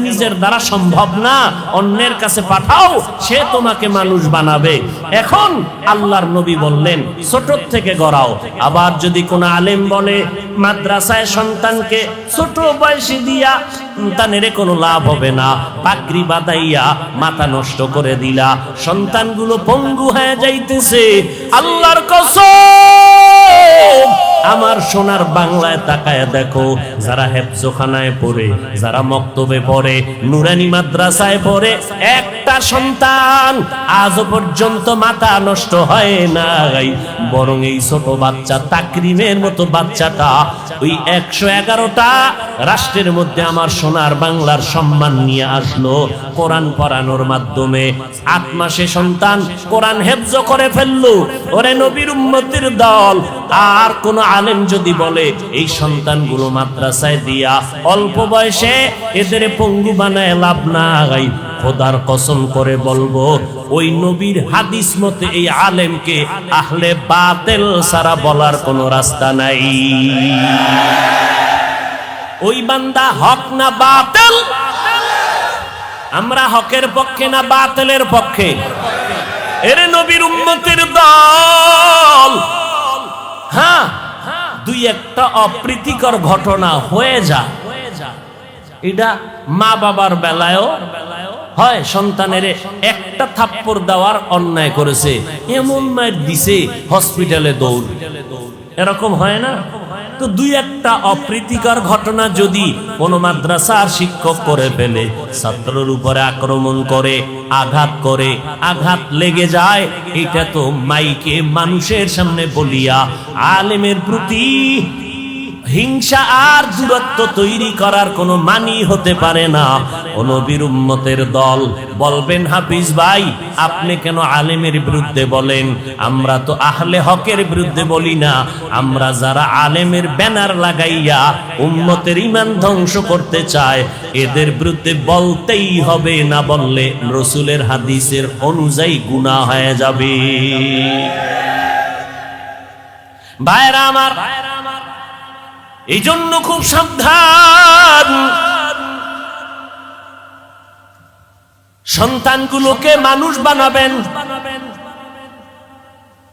নিজের দ্বারা সম্ভব না, অন্যের কাছে পাঠাও, সে তোমাকে মানুষ বানাবে। এখন আল্লাহর নবী বললেন ছোট থেকে গড়াও। আবার যদি কোন আলেম বলে মাদ্রাসায় সন্তানকে ছোট বয়সে দিয়া সন্তানের কোনো লাভ হবে না, পাগড়ি বাঁধাইয়া মাথা নষ্ট করে দিলা, সন্তানগুলো পঙ্গু হয়ে যাইতেছে। আল্লাহর কসম, আমার সোনার বাংলায় তাকায় দেখো, যারা হেফজখানায় পড়ে, যারা মক্তবে পড়ে, নুরানি মাদ্রাসায় পড়ে, একটা সন্তান আজও পর্যন্ত মাথা নষ্ট হয় নাই। বরং এই ছোট বাচ্চা তাকরিমের মতো বাচ্চাটা ওই 111টা রাষ্ট্রের মধ্যে আমার সোনার বাংলার সম্মান নিয়ে আসলো কোরআন পড়ানোর মাধ্যমে। 8 মাসে সন্তান কোরআন হেফজ করে ফেললো। ওরে নবীর উম্মতের দল, আর কোন আলেম যদি বলে এই সন্তানগুলো মাদ্রাসায় দিয়া অল্প বয়সে এদের পঙ্গু বানায় লাভ নাই, খোদার কসম করে বলবো, ওই নবীর হাদিস মতে এই আলেমকে আহলে বাতিল সারা বলার কোনো রাস্তা নাই। ওই বান্দা হক না বাতিল? আমরা হকের পক্ষে না বাতিলের পক্ষে? এরে নবীর উম্মতের দল, হ্যাঁ, 2-1টা অপ্রীতিকর ঘটনা হয়ে যায়। এটা মা বাবার বেলায়ও হয়। সন্তানের একটা থাপ্পড় দেওয়ার অন্যায় করেছে, এমন মায়ের দিছে হসপিটালে দৌড়, এরকম হয় না? তো 2-1টা অপ্রীতিকর ঘটনা যদি কোন মাদ্রাসার শিক্ষক করে ফেলে, ছাত্রের উপরে আক্রমণ করে, আঘাত লেগে যায়, এটা তো মাইকে মানুষের সামনে বলিয়া আলেমের প্রতি হিংসা আর দূরত্ব তৈরি করার কোনো মানি হতে পারে না। নবীর উম্মতের দল বলবেন, হাফিজ ভাই আপনি কেন আলেমের বিরুদ্ধে বলেন? আমরা তো আহলে হকের বিরুদ্ধে বলি না, আমরা যারা আলেমের ব্যানার লাগাইয়া উম্মতের ঈমান ধ্বংস করতে চায় এদের বিরুদ্ধে বলতেই হবে, না বললে রাসূলের হাদিসের অনুযায়ী গুনাহ হয়ে যাবে। ভাইরা আমার, এই জন্য খুব সাবধান, সন্তানগুলোকে মানুষ বানাবেন।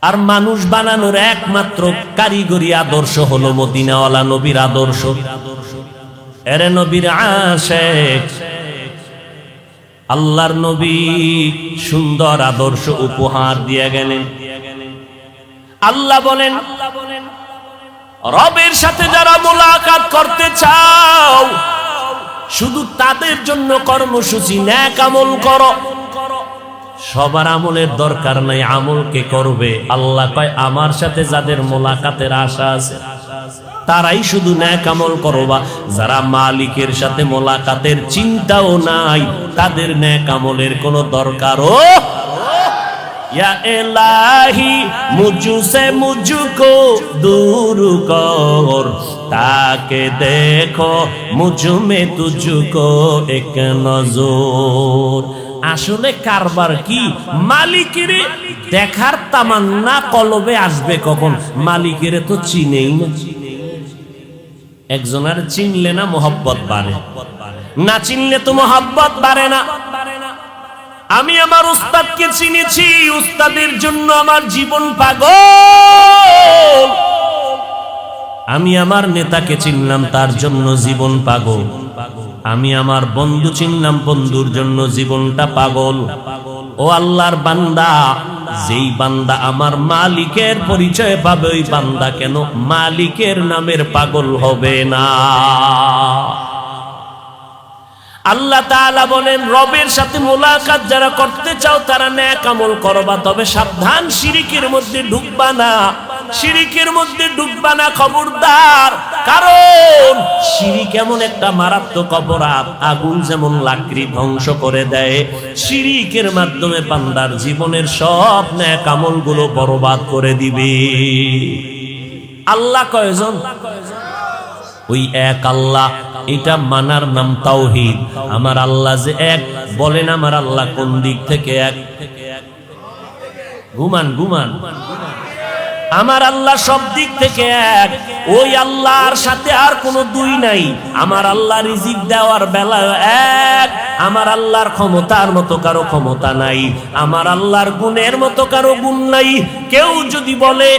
আর মানুষ বানানোর একমাত্র কারিগরি আদর্শ হলো মদিনাওয়ালা নবীর আদর্শ। এরে নবীর আশিক, আল্লাহর নবী সুন্দর আদর্শ উপহার দিয়ে গেলেন। আল্লাহ বলেন, রবের সাথে যারা মোলাকাত করতে চাও শুধু তাদের জন্য কর্মসূচি, নেক আমল করো। সবার আমলের দরকার নাই, আমলকে করবে। আল্লাহ কয়, আমার সাথে যাদের মোলাকাতের আশা আছে তারাই শুধু নেক আমল করবা। যারা মালিকের সাথে মোলাকাতের চিন্তাও নাই তাদের নেক আমলের কোনো দরকারও। या इलाही मुझसे मुझको दूर कर, ताके देखो मुझ में तुझको एक नजर। আসলে কারবার কি? মালিকের দেখার তামান্না কলবে আসবে কখন? মালিকের তো চিনেই না। একজনের চিনলে না মোহাব্বত বাড়ে, না চিনলে তো মোহাব্বত বাড়ে না। আমি আমার উস্তাদকে চিনেছি, উস্তাদের জন্য আমার জীবন পাগল। আমি আমার নেতাকে চিনলাম, তার জন্য জীবন পাগল। আমি আমার বন্ধু চিনলাম, বন্ধুর জন্য জীবনটা পাগল। ও আল্লাহর বান্দা, যেই বান্দা আমার মালিকের পরিচয় পাবে ওই বান্দা কেন মালিকের নামের পাগল হবে না? আল্লাহ তাআলা বলেন, রবের সাথে মোলাকাত যারা করতে চাও তারা নেক আমল করবা, তবে সাবধান, শিরিকের মধ্যে ঢুকবা না। শিরিকের মধ্যে ঢুকবা না, খবরদার। কারণ শিরিক এমন একটা মারাত্মক অপরাধ, আগুন যেমন লাকড়ি ধ্বংস করে দেয়, শিরিকের মাধ্যমে বান্দার জীবনের সব নেক আমলগুলো বরবাদ করে দিবে। আল্লাহ কয়জন? ওই এক আল্লাহ। এটা মানার নাম তাওহীদ। আমার আল্লাহ যে এক, বলেন আমার আল্লাহ কোন দিক থেকে এক? ঘুমান। আমার আল্লাহ সব দিক থেকে এক। ওই আল্লাহর সাথে আর কোনো দুই নাই। আমার আল্লাহ রিজিক দেওয়ার বেলায় এক। আমার আল্লাহর ক্ষমতার মতো কারো ক্ষমতা নাই, আমার আল্লাহর গুণের মতো কারো গুণ নাই। কেউ যদি বলে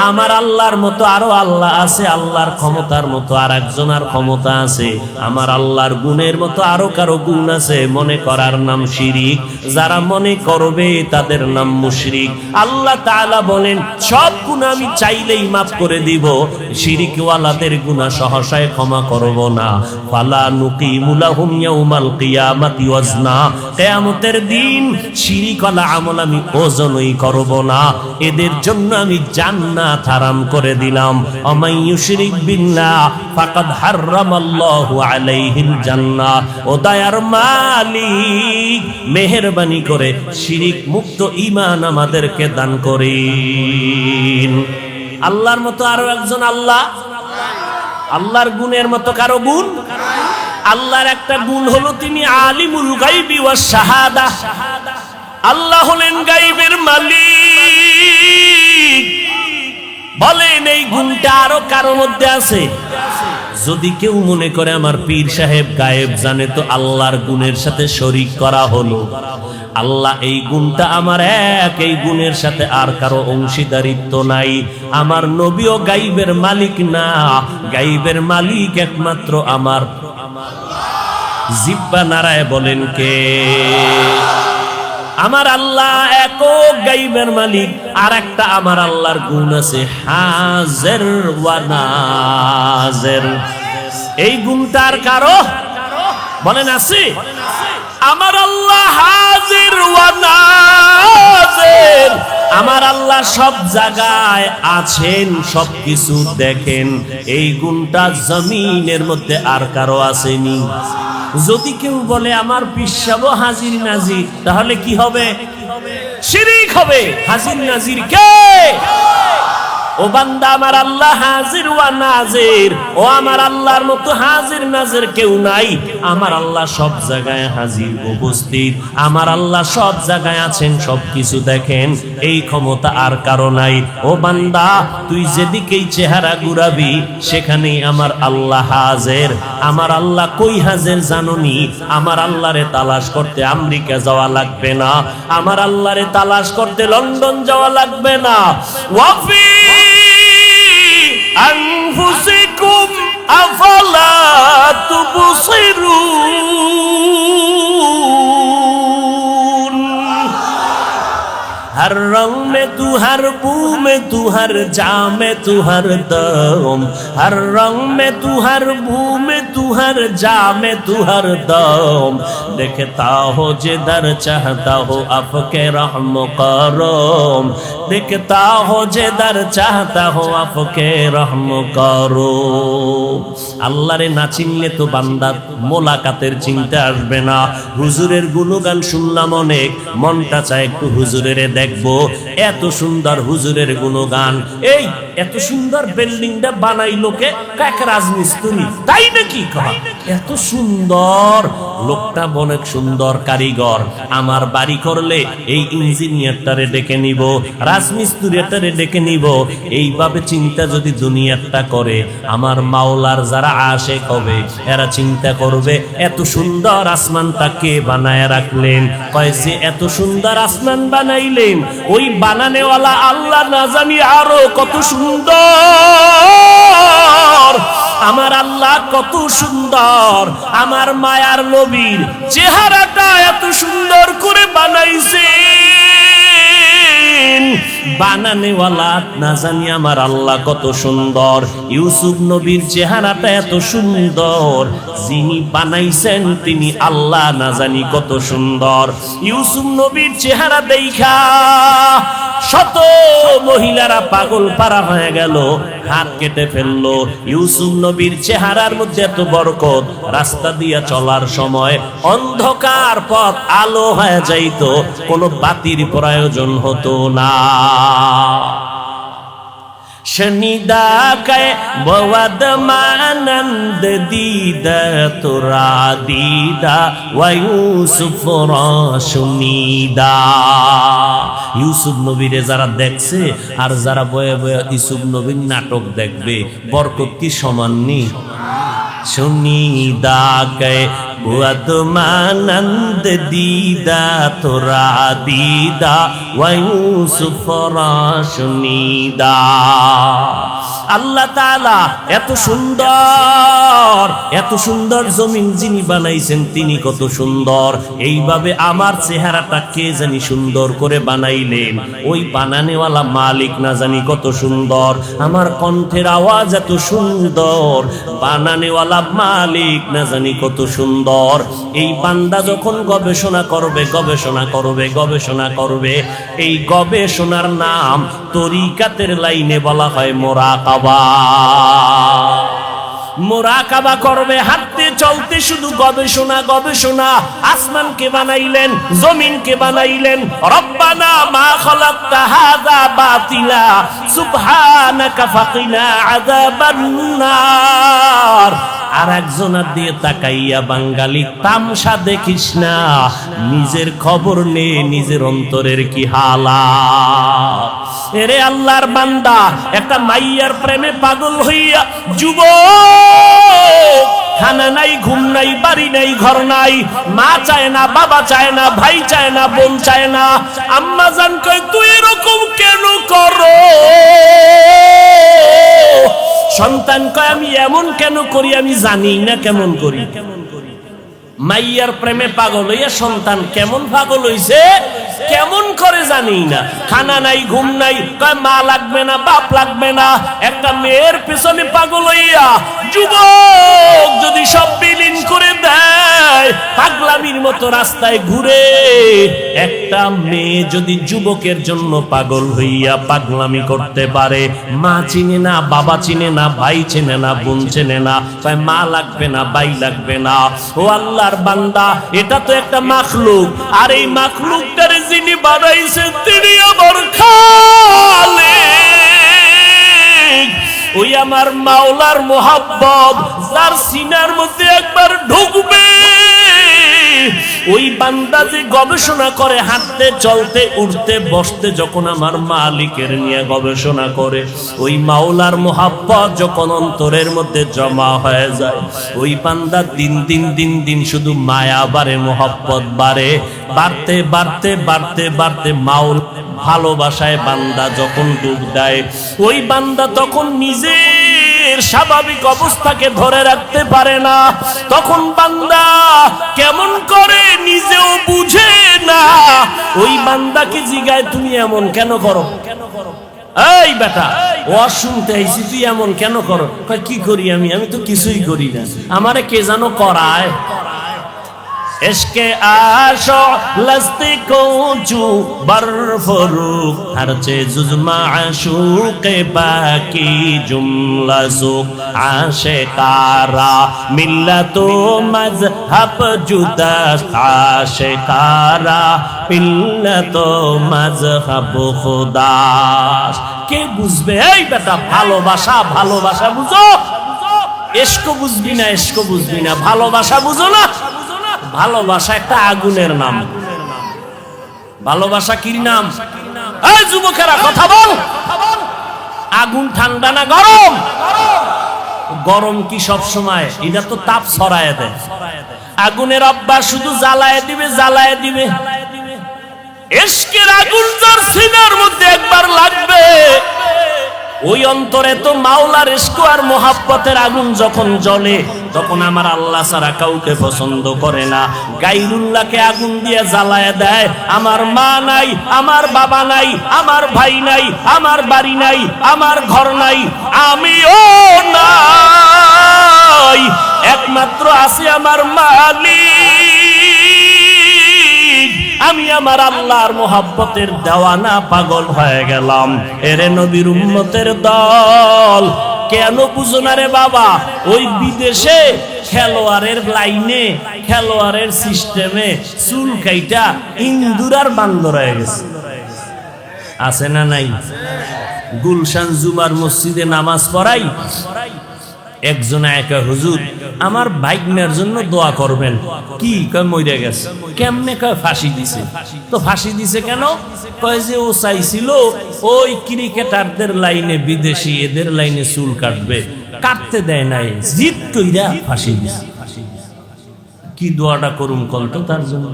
আমার আল্লাহর মতো আরো আল্লাহ আছে, আল্লাহর ক্ষমতার মতো আর একজনের ক্ষমতা আছে, আমার আল্লাহর গুণের মতো আরো কারো গুণ আছে, মনে করার নাম শিরিক। যারা মনে করবে তাদের নাম মুশরিক। আল্লাহ তাআলা বলেন, সব গুনাহ আমি চাইলেই মাফ করে দিব, শিরিকওয়ালাদের গুনাহ সহসায় ক্ষমা করব না। ফালা নুকিমু লাহুম ইয়াউমাল কিয়ামাতি ওয়াজনা। কিয়ামতের দিন শিরিকওয়ালা আমল আমি ওজনই করব না, এদের জন্য আমি জান্নাত হারাম করে দিলাম। আমাই ইউশরিক বিল্লাহ ফাকাদ হারামাল্লাহু আলাইহিল জান্নাহ। ও দয়ার মালিক, মেহেরবানি করে শিরিক মুক্ত ঈমান আমাদেরকে দান করেন। আল্লাহর মতো আরো একজন আল্লাহ, আল্লাহর গুণের মতো কারো গুণ? আল্লাহর একটা গুণ হলো তিনি আলিমুল গায়বি ওয়াস শাহাদা। আল্লাহ হলেন গায়বের মালিক। বলেন এই গুণটা আরো কারো মধ্যে আছে? যদি কেউ মনে করে আমার পীর সাহেব গায়েব জানে, তো আল্লাহর গুণের সাথে শরীক করা হলো। আল্লাহ এই গুণটা আমার এক, এই গুণের সাথে আর কারো অংশীদারিত্ব নাই। আমার নবীও গায়বের মালিক না, গায়বের মালিক একমাত্র আমার। জিহ্বা নাড়ায় বলেন কে? আমার আল্লাহ একক গায়বের মালিক। আর একটা আমার আল্লাহর গুণ আছে, হাজির ওয়া নাজির। এই গুণটার কারো বলেন আছে? আমার আল্লাহ হাজির ওয়া নাজির। আমার আল্লাহ সব জায়গায় আছেন, সবকিছু দেখেন। এই গুণটা জমিনের মধ্যে আর কারো আসেনি। যদি কেউ বলে আমার পিসাব হাজির নাজির, তাহলে কি হবে? শিরিক হবে। হাজির নাজির কে? ও বান্দা, আমার আল্লাহ হাজির ওয়া নাজির। ও আমার আল্লাহর মতো হাজির নাজির কেউ নাই। আমার আল্লাহ সব জায়গায় হাজির উপস্থিত। আমার আল্লাহ সব জায়গায় আছেন, সবকিছু দেখেন। এই ক্ষমতা আর কারো নাই। ও বান্দা, তুই যেদিকেই চেহারা ঘুরাবি সেখানেই আমার আল্লাহ হাজির। আমার আল্লাহ কই হাজির জানোনি? আমার আল্লাহরে তালাশ করতে আমেরিকা যাওয়া লাগবে না, আমার আল্লাহরে তালাশ করতে লন্ডন যাওয়া লাগবে না। ওয়াফি আনফুসিকুম আফালা তুবসিরুন। हर रंग में तू हर बू में तू हर जा में तू हर दम, हर रंग में तू हर बू में तू हर जा में तू हर दम, देखता हो जिधर चाहता हो आपके रहम करम, देखता हो जिधर चाहता हो आपके रहम करो। আল্লাহ রে না চিনলে তো বান্দা মোলাকাতের চিন্তা আসবে না। হুজুরের গুণগান শুনলাম অনেক, মনটা চায় একটু হুজুরের দেখবো। এত সুন্দর হুজুরের গুণগান, এই এত সুন্দর বিল্ডিংটা বানাইলো কে? এক রাজমিস্ত্রি, তাই নাকি? এত সুন্দর লোকটা, অনেক সুন্দর কারিগর। আমার বাড়ি করলে এই ইঞ্জিনিয়ারটারে ডেকে নিব, রাজমিস্ত্রিটারে ডেকে নিব। এইভাবে চিন্তা যদি দুনিয়াটা করে, আমার মাওলার যারা আশেক হবে এরা চিন্তা করবে এত সুন্দর আসমানটা কে বানায় রাখলেন। কয় যে এত সুন্দর আসমান বানাইলেন, ওই বানানেওয়ালা আল্লাহ না জানি আরো কত সুন্দর। আমার আল্লাহ কত সুন্দর, আমার মায়ার নবীর চেহারাটা এত সুন্দর করে বানাইছে। বানানেওয়ালা না জানি আমার আল্লাহ কত সুন্দর। ইউসুফ নবীর চেহারাটা এত সুন্দর, যিনি বানাইছেন তিনি আল্লাহ না জানি কত সুন্দর। ইউসুফ নবীর চেহারা দেখা শত মহিলারা পাগল পারা হয়ে গেল, হাত কেটে ফেললো। ইউসুফ নবীর চেহারার মধ্যে এত বরকত, রাস্তা দিয়া চলার সময় অন্ধকার পথ আলো হয়ে যাইত, কোনো বাতির প্রয়োজন হতো না। शनिदा के बवद मानंद दीदा तुरा दीदा व यूसुफ राशुनीदा। ইউসুফ নবীরে যারা দেখছে আর যারা বয়ে বয়ে ইউসুফ নবীর নাটক দেখবে, বরকত কি সমান নেই? सुनीदा के बुअद मानंद दीदा तुरा दीदा व यूसुफ राशुनीदा। আল্লাহ তাআলা এত সুন্দর জমিন যিনি বানাইছেন তিনি কত সুন্দর। এইভাবে আমার চেহারাটা কে জানি সুন্দর করে বানাইলেন, ওই বানানেওয়ালা মালিক না জানি কত সুন্দর। আমার কণ্ঠের আওয়াজ এত সুন্দর, বানানেওয়ালা মালিক না জানি কত সুন্দর। এই বান্দা যখন গবেষণা করবে, এই গবেষণার নাম তরিকাতের লাইনে বলা হয় মুরাকাবা। মুরাকাবা করবে, হাঁটতে চলতে শুধু গবেষণা। আসমানকে বানাইলেন, জমিনকে বানাইলেন। রব্বানা মা খালাকতা হাযা বাতিলা সুবহানাকা ফাকিনা আযাবান নার। আর একজনের দিয়ে তাকাইয়া বাঙালি তামসা দেখিস না, নিজের খবর নে নিজের অন্তরের কি হালাত। এরে আল্লাহর বান্দা, একটা মাইয়ার প্রেমে পাগল হইয়া যুবক, খানা নাই, ঘুম নাই, বাড়ি নাই, ঘর নাই, মা চায় না, বাবা চায় না, ভাই চায় না, বোন চায় না। আম্মা জান কয় তুই এরকম কেন করো? সন্তান কয় আমি এমন কেন করি, আমি জানি না কেমন করি। মাইয়ার প্রেমে পাগল হইয়া সন্তান কেমন পাগল হইছে, কেমন করে জানি না। খানা নাই, ঘুম নাই, কয় মা লাগবে না, বাপ লাগবে না। একটা মেয়ের পেছনে পাগল হইয়া যুবক যদি সব বিলীন করে দেয়, পাগলামির মতো রাস্তায় ঘুরে। একটা মেয়ে যদি যুবকের জন্য পাগল হইয়া পাগলামি করতে পারে, মা চিনে না, বাবা চিনে না, ভাই চিনে না, বোন চিনে না, কয় মা লাগবে না, ভাই লাগবে না। ও আল্লাহর বান্দা, এটা তো একটা মাখলুক, আর এই মাখলুকটারে যিনি বানাইছেন তিনি আমার খালিক। ওই আমার মাওলার মোহাব্বত যার সিনার মধ্যে একবার ঢুকবে, ওই বান্দা যে গবেষণা করে, হাঁটতে চলতে উঠতে বসতে যখন আমার মালিকের নিয়ে গবেষণা করে, ওই মাওলার মোহাব্বত যখন অন্তরের মধ্যে জমা হয়ে যায়, ওই বান্দা দিন দিন শুধু মায়া বাড়ে, মোহাব্বত বাড়ে, বাড়তে মাওলা ভালোবাসায় বান্দা যখন ডুব দেয়, ওই বান্দা তখন নিজের স্বাভাবিক অবস্থাকে ধরে রাখতে পারে না। তখন বান্দা কেমন করে নিজেও বুঝে না। ওই বান্দাকে জিগায় তুমি এমন কেন করো? এই বেটা ওয়াজ শুনতে আইছি, তুই এমন কেন করো? কয় কি করি আমি তো কিছুই করি না, আমারে কে জানো করায়। इश्क़े आशो लस्ती को जू बरफरूख हर चीज़ माशूक़ बाकी जुमला सुख आशिकारा मिल्लतो मज़हब जुदा आशिकारा मिल्लतो मज़हब खुदा। কে বুঝবে? এই বেটা ভালোবাসা ভালোবাসা বুঝো, ইশক বুঝবি না, ইশক বুঝবি না, ভালোবাসা বুঝো না। ভালোবাসা একটা আগুনের নাম। ভালোবাসা কি নাম? এই যুবকেরা কথা বল, আগুন ঠান্ডা না গরম? গরম কি সব সময়? এটা তো তাপ ছড়ায় দেয়। আগুনের অভ্যাস শুধু জ্বালায় দিবে জ্বালায় দিবে। ইশকের আগুন যার সিনার মধ্যে একবার লাগবে, ওই অন্তরে তো মাওলার ইশক আর মোহাব্বতের আগুন যখন জ্বলে, তখন আমার আল্লাহ ছাড়া কাউকে পছন্দ করে না। গায়রুল্লাহকে আগুন দিয়ে জ্বালায় দেয়। আমার মা নাই, আমার বাবা নাই, আমার ভাই নাই, আমার বাড়ি নাই, আমার ঘর নাই, আমিও নাই, একমাত্র আছে আমার মালিক। আমি আমার আল্লাহর মোহাব্বতের দেওয়ানা পাগল হয়ে গেলাম। এরে নবীর উম্মতের দল, কেন বুঝো না রে বাবা? ওই বিদেশে খেলোয়াড়ের লাইনে, খেলোয়াড়ের সিস্টেমে চুল কাইটা ইন্দুরার বান্দর হয়ে গেছে। আছে না নাই? গুলশান জুমার মসজিদে নামাজ পড়াই, একজন একা হুজুর আমার ভাগ্নের জন্য দোয়া করবেন। কি কয়? মরে গেছে। কেমনে? কয় ফাঁসি দিছে। তো ফাঁসি দিছে কেন? কয় যে ও চাইছিল ওই ক্রিকেটারদের লাইনে, বিদেশি এদের লাইনে চুল কাটবে, কাটতে দেয় নাই, জিদ কইরা ফাঁসি দিছে। কি দোয়াটা করুম কল তো তার জন্য?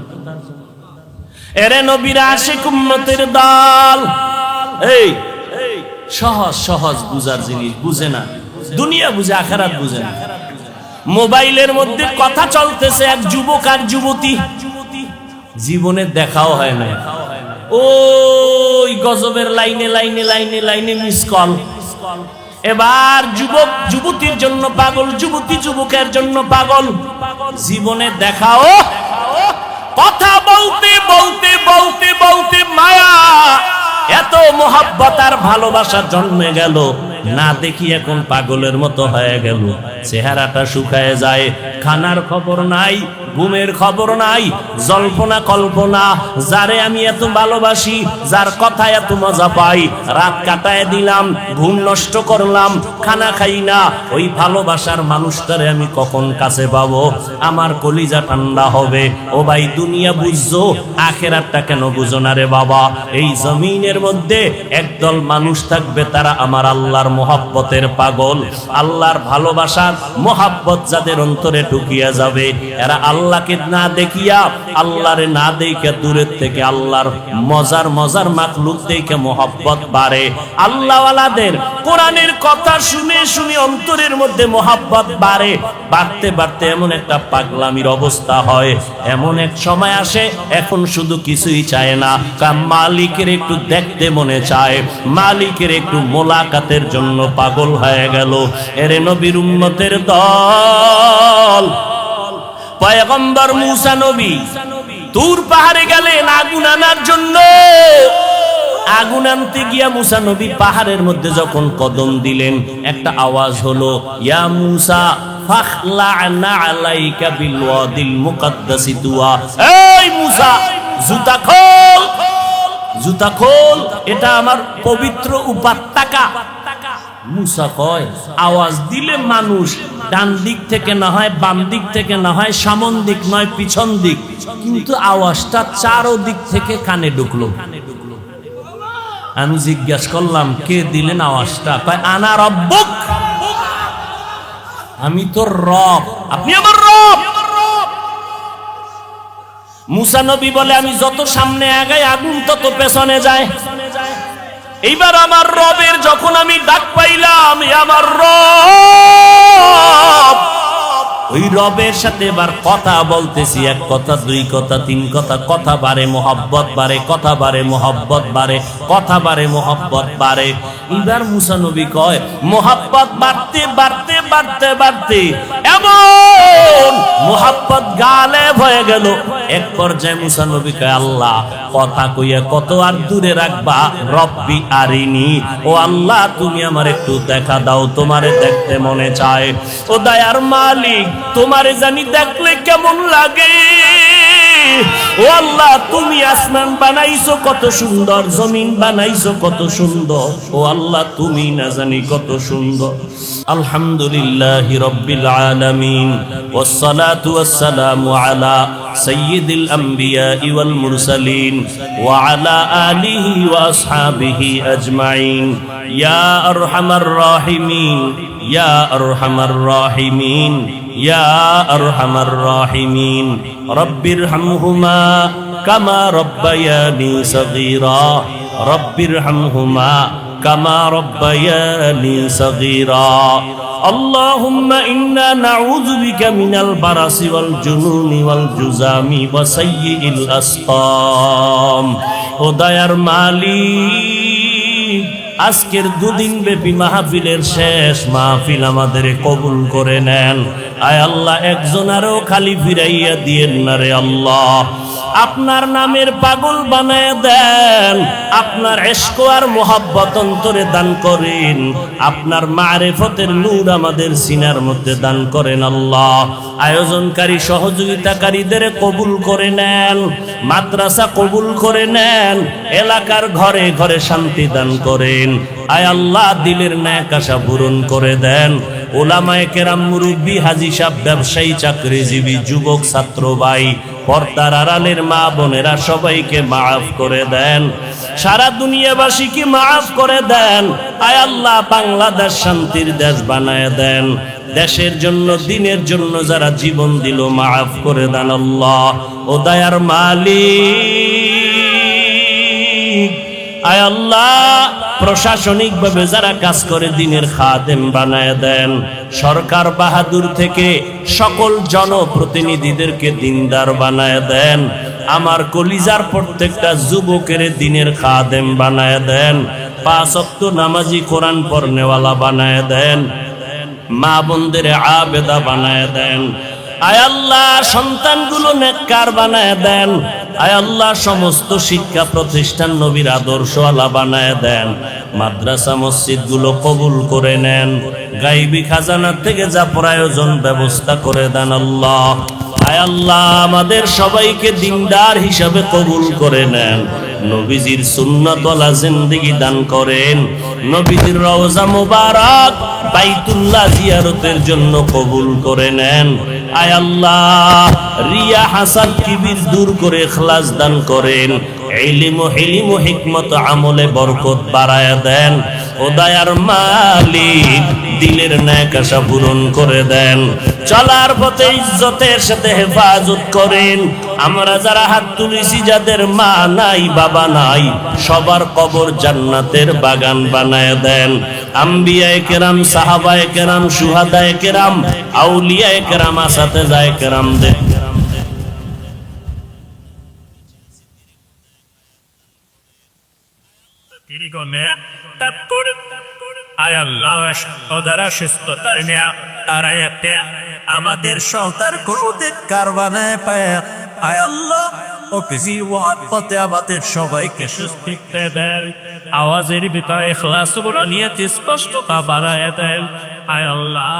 এরে নবীর আশিক উম্মতের দল, এই সহজ সহজ বুঝার জিনিস বুঝে না, দুনিয়া বুঝে আখিরাত বুঝে না। মোবাইলের মধ্যে কথা চলতেছে, এক যুবক আর যুবতী, জীবনে দেখাও হয় না, ওই গজবের লাইনে লাইনে লাইনে লাইনে মিস কল। এবার যুবক যুবতীর জন্য পাগল, যুবতী যুবকের জন্য পাগল, জীবনে দেখাও, কথা বলতে বলতে বলতে বলতে মায়া, এত মোহাব্বত আর ভালোবাসা জন্মে গেল, না দেখি এখন পাগলের মতো হয়ে গেল। চেহারাটা শুকায় যায়, খানার খবর নাই, ঘুমের খবর নাই, জল্পনা কল্পনা। যারে আমি এত ভালোবাসি, যার কথা এত মজা পাই, রাত কাটায় দিলাম, ঘুম নষ্ট করলাম, খানা খাই না, ওই ভালোবাসার মানুষটারে আমি কখন কাছে পাবো? আমার কলিজা ঠান্ডা হবে। ও ভাই, দুনিয়া বুঝছো, আখিরাতটা কেন বুঝো না রে বাবা? এই জমিনের মধ্যে একদল মানুষ থাকবে, তারা আমার আল্লাহর মোহাব্বতের পাগল। আল্লাহর ভালোবাসার মোহাব্বত যাদের অন্তরে ঢুকিয়া যাবে, এরা আল্লাহকে না দেখিয়া, আল্লাহরে না দেখে দূরের থেকে আল্লাহর মজার মজার মাখলুক দেখে মোহাব্বত বাড়ে। আল্লাহওয়ালাদের কোরআনের কথা শুনে শুনে অন্তরের মধ্যে মোহাব্বত বাড়ে, বাড়তে বাড়তে এমন একটা পাগলামির অবস্থা হয়। এমন এক সময় আসে, এখন শুধু কিছুই চায় না, মালিকের একটু দেখতে মনে চায়, মালিকের একটু মোলাকাতের জন্য পাগল হয়ে গেল। এরে নবীর উম্মতের দল, পয়গম্বর মুসা নবী তুর পাহাড়ে গেলেন আগুন আনার জন্য। আগুন আনতে গিয়া মুসা নবী পাহাড়ের মধ্যে যখন কদম দিলেন, একটা আওয়াজ হলো, ইয়া মুসা ফাখলা'না আলাইকা বিল ওয়াদিল মুকাদ্দাসি তুয়া। এই মুসা, জুতা খোল, জুতা খোল, এটা আমার পবিত্র উপত্যকা। মুসা কয়, আওয়াজ দিলে মানুষ ডান দিক থেকে না হয়, বাম দিক থেকে না হয়, সামন দিক নয় পিছন দিক, কিন্তু আওয়াজটা চারো দিক থেকে কানে ঢুকলো। আমি জিজ্ঞাসা করলাম, কে দিলেন আওয়াজটা? কয়, আনা রব্বুক, আমি তোর রব, আপনি আমার রব। মুসা নবী বলে, আমি যত সামনে আগাই আগুন তত পেছনে যায়। এইবার আমার রবের যখন আমি ডাক পাইলাম, আমার রব, ওই রবের সাথে এবার কথা বলতেছি, এক কথা দুই কথা তিন কথা, কথা বাড়ে মোহাব্বত বাড়ে, কথা বাড়ে মোহাব্বত বাড়ে, কথা বাড়ে মোহাব্বত বাড়ে। এবার মুসা নবী কয় মোহাব্বত বাড়তে বাড়তে বাড়তে বাড়তে এমন মোহাব্বত গালেব হয়ে গেল। এক পর্যায়ে মুসা নবী কয় আল্লাহ কথা কইয়া কত আর দূরে রাখবা, রব্বি আরিনি, ও আল্লাহ তুমি আমার একটু দেখা দাও, তোমারে দেখতে মনে চায়। ও দয়ার মালিক তোমারে জানি দেখলে কেমন লাগে। ও আল্লাহ তুমি আসমান বানাইছো কত সুন্দর, জমিন বানাইছো কত সুন্দর, ও আল্লাহ তুমি না জানি কত সুন্দর। আলহামদুলিল্লাহি রাব্বিল আলামিন ওয়াসসালাতু ওয়াসসালামু আলা সাইয়্যিদিল আমবিয়া ওয়াল মুরসালিন ওয়া আলা আলিহি ওয়া আসহাবিহি আজমাইন। ইয়া আরহামার রাহিমিন, ইয়া আরহামার রাহিমিন, ইয়া আরহামার রাহিমিন। রব্বিরহামহুমা কামা রব্বায়ানি সগীরা, রব্বিরহামহুমা কামা রব্বায়ানি সগীরা। আল্লাহুম্মা ইন্না নাউযু বিকা মিনাল বারাসি ওয়াল জুনুনি ওয়াল জুযামি ওয়া সাইয়্যিল আসকাম। ও দয়ার মালিক আজকের দুদিন ব্যাপী মাহফিলের শেষ মাহফিল আমাদের কবুল করে নেন। আয় আল্লাহ একজনারও খালি ফিরাইয়া দিয়েন না রে আল্লাহ। আপনার নামের পাগল বানায় দেন, আপনার ইশক আর মোহাব্বত অন্তরে দান করেন, আপনার মারিফতের নূর আমাদের সিনার মধ্যে দান করেন আল্লাহ। আয়োজনকারী সহযোগিতাকারীদের কবুল করে নেন, মাদ্রাসা কবুল করে নেন, এলাকার ঘরে ঘরে শান্তি দান করেন। আয় আল্লাহ দিলের ন্যাক আশা পূরণ করে দেন। ওলামায়ে কেরাম, মুরব্বী, হাজী সাহেব, ব্যবসায়ী, চাকরিজীবী, যুবক, ছাত্র ভাই, পর্দার আড়ালের মা বোনেরা সবাইকে মাফ করে দেন। সারা দুনিয়াবাসীকে মাফ করে দেন। আয় আল্লাহ বাংলাদেশ শান্তির দেশ বানায় দেন। দেশের জন্য দিনের জন্য যারা জীবন দিল মাফ করে দেন আল্লাহ। ও দয়ার মালিক আয় আল্লাহ প্রশাসনিক ভাবে যারা কাজ করে দিনের খাদেম বানায় দেন। সরকার বাহাদুর থেকে সকল জনপ্রতিনিধিদেরকে দিনদার বানায় দেন। আমার কলিজার প্রত্যেকটা যুবকের দিনের খাদেম বানায় দেন। 5 ওয়াক্ত নামাজি, কোরআন পড়নেওয়ালা বানায় দেন। মা বোনদের আবেদা বানায় দেন। আয় আল্লাহ সন্তানগুলো নেককার বানায় দেন। আয় আল্লাহ সমস্ত শিক্ষা প্রতিষ্ঠান নবীর আদর্শওয়ালা বানায় দেন। মাদ্রাসা মসজিদ গুলো কবুল করে নেন। গায়বী খাজানা থেকে যা প্রয়োজন ব্যবস্থা করে দেন আল্লাহ। আয় আল্লাহ আমাদের সবাইকে দিনদার হিসাবে কবুল করে নেন। নবীজির সুন্নাতওয়ালা জিন্দেগি দান করেন। নবীজির রওজা মুবারক বাইতুল্লাহ জিয়ারতের জন্য কবুল করে নেন। আয় আল্লাহ রিয়া, হাসাদ, কিবির দূর করে ইখলাস দান করেন। ইলম ও হিলম ও হিকমত আমলে বরকত বাড়ায়া দেন। ও দয়ার মালিক দিলের ন্যাক আশা পূরণ করে দেন। চলার পথে ইজ্জতের সাথে হেফাজত করেন। আমরা যারা হাত তুলেছি, যাদের মা নাই বাবা নাই, সবার কবর জান্নাতের বাগান বানায় দেন। আম্বিয়ায়ে কেরাম, সাহাবায়ে কেরাম, শুহাদায়ে কেরাম, আউলিয়ায়ে কেরাম, আসাতেজায়ে কেরামদের আমাদের সন্তান কোনদিন কারবানায় পায়। আয় আল্লাহ অফিসি ওয়াফতে আমাদের সবাইকে সুস্থ দেন। আওয়াজের ভিতরে ইখলাস বলে নিয়ত স্পষ্টতা বাড়ায় দেন। আয় আল্লাহ